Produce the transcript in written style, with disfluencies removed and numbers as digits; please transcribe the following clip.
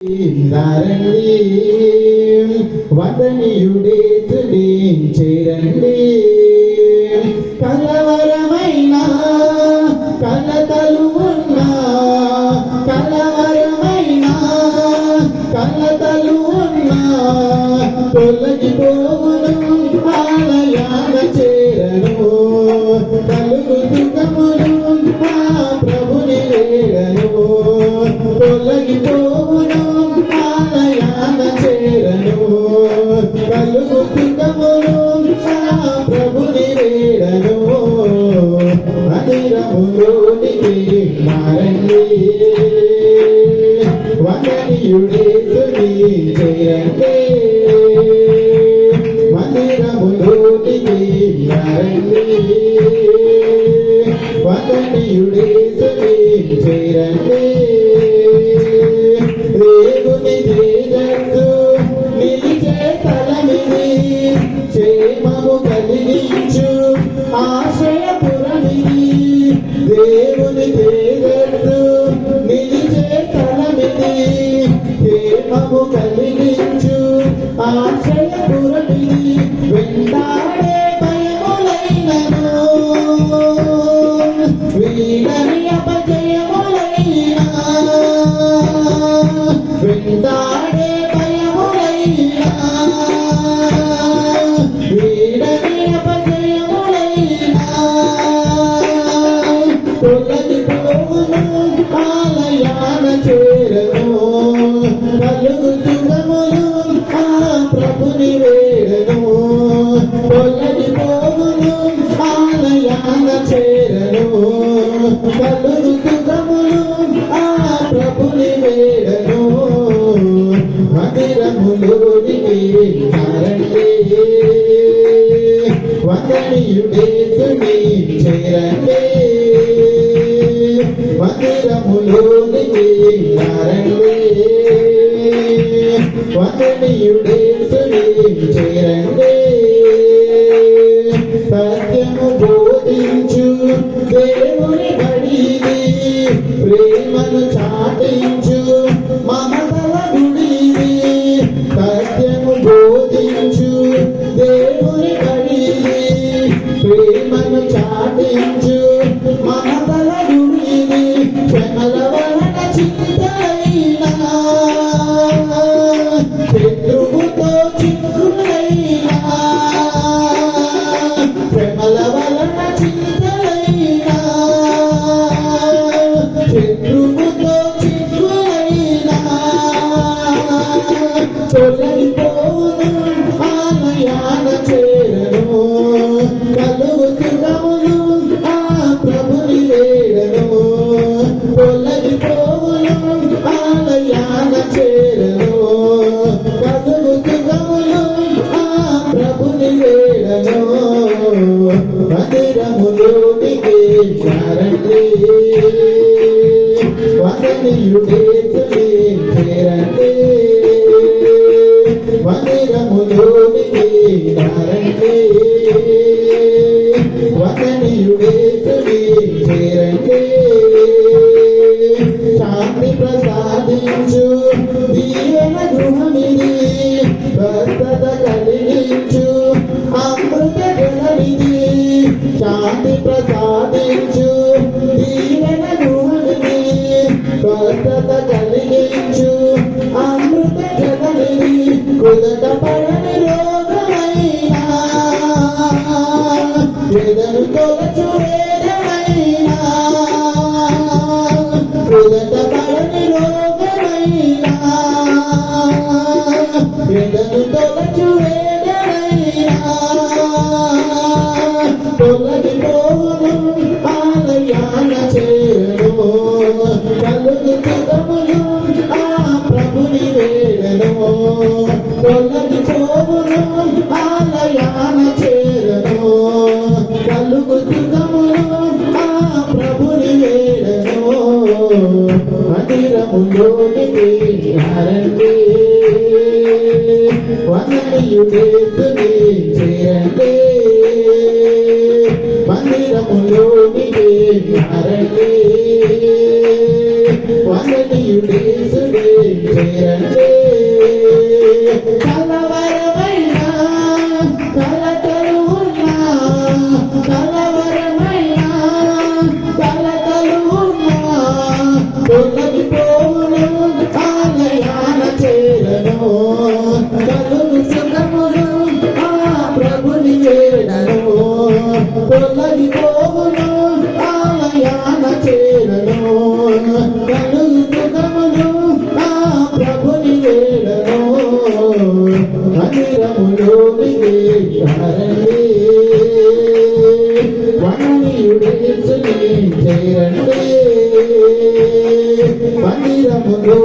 రండి వదనీయుడేసుని చేరండి. కలవరమైన కలతలు ఉన్న కలవరమైన కలతలు ఉన్న తొలగిపోవును ఆలయాన చేరను. కలుగు సుఖములు ఆ ప్రభుని వేడను. తొలగిపోవును ఆలయాన చేరను. కలుగు సుఖములు ఆ ప్రభుని వేడను. మందిరములోనికి మారండి వదనీయుడేసుని చేరండి. మందిరములోనికి మారండి వదనీయుడేసుని చేరండి. దేవుని తేజస్సు నిలిచే స్థలమిది, క్షేమము కలిగించు ఆశ్రయపురమిది. దేవుని తేజస్సు నిలిచే స్థలమిది, క్షేమము కలిగించు ఆశ్రయపురమిది. వెంటాడే భయములైనను వీడని అపజయములైనా, వెంటాడే భయములైనా వీడని అపజయములైనా తొలగిపోవును ఆలయాన చేరను. కలుగు సుఖములు ఆ ప్రభుని వేడను. తొలగిపోవును ఆలయాన చేరను. కలుగు సుఖములు ఆ ప్రభుని వేడను. మందిరములోనికి మారండి వదనీయుడేసుని చేరండి. మందిరములోనికి మారండి వదనీయుడేసుని చేరండి. సత్యము బోధించు దేవుని బడిది, ప్రేమను చాటించు మమతల గుడిది. సత్యము బోధించు దేవుని బడిది, ప్రేమను చాటించు మమతల గుడిది. శ్రమల వలన చింతలైనా శత్రువుతో చిక్కులైనా, శ్రమల వలన చింతలైనా శత్రువుతో చిక్కులైనా తొలగిపోవును ఆలయాన చేరను. కలుగు సుఖములు ఆ ప్రభుని వేడను. తొలగిపోవును ఆలయాన చేరను. కలుగు సుఖములు ఆ ప్రభుని వేడను. మందిరములోనికి మారండి వదనీయుడేసుని చేరండి. మందిరములోనికి మారండి వదనీయుడేసుని చేరండి. శాంతి ప్రసాదించు దీవెన గృహమిది, స్వస్థత కలిగించు అమృత జలమిది. శాంతి ప్రసాదించు దీవెన గృహమిది, స్వస్థత కలిగించు అమృత జలమిది. కుదట పడని రోగమైనా వేదను తొలచు వేదమైనా, కుదట పడని రోగమైనా వేదను తొలచు వేదమైనా తొలగిపోవును ఆలయాన చేరను. కలుగు సుఖములు ఆ ప్రభుని వేడను. తొలగిపోవును ఆలయాన చేరను. కలుగు సుఖములు ఆ ప్రభుని వేడను. మందిరములోనికి మారండి వదనీయుడేసుని చేరండి. మందిరములోనికి మారండి వదనీయుడేసుని చేరండి. కలుగు సుఖములు ఆ ప్రభుని వేడను మందిరములోనికి రండి వందనీయుడేసుని చేరండి మందిరములో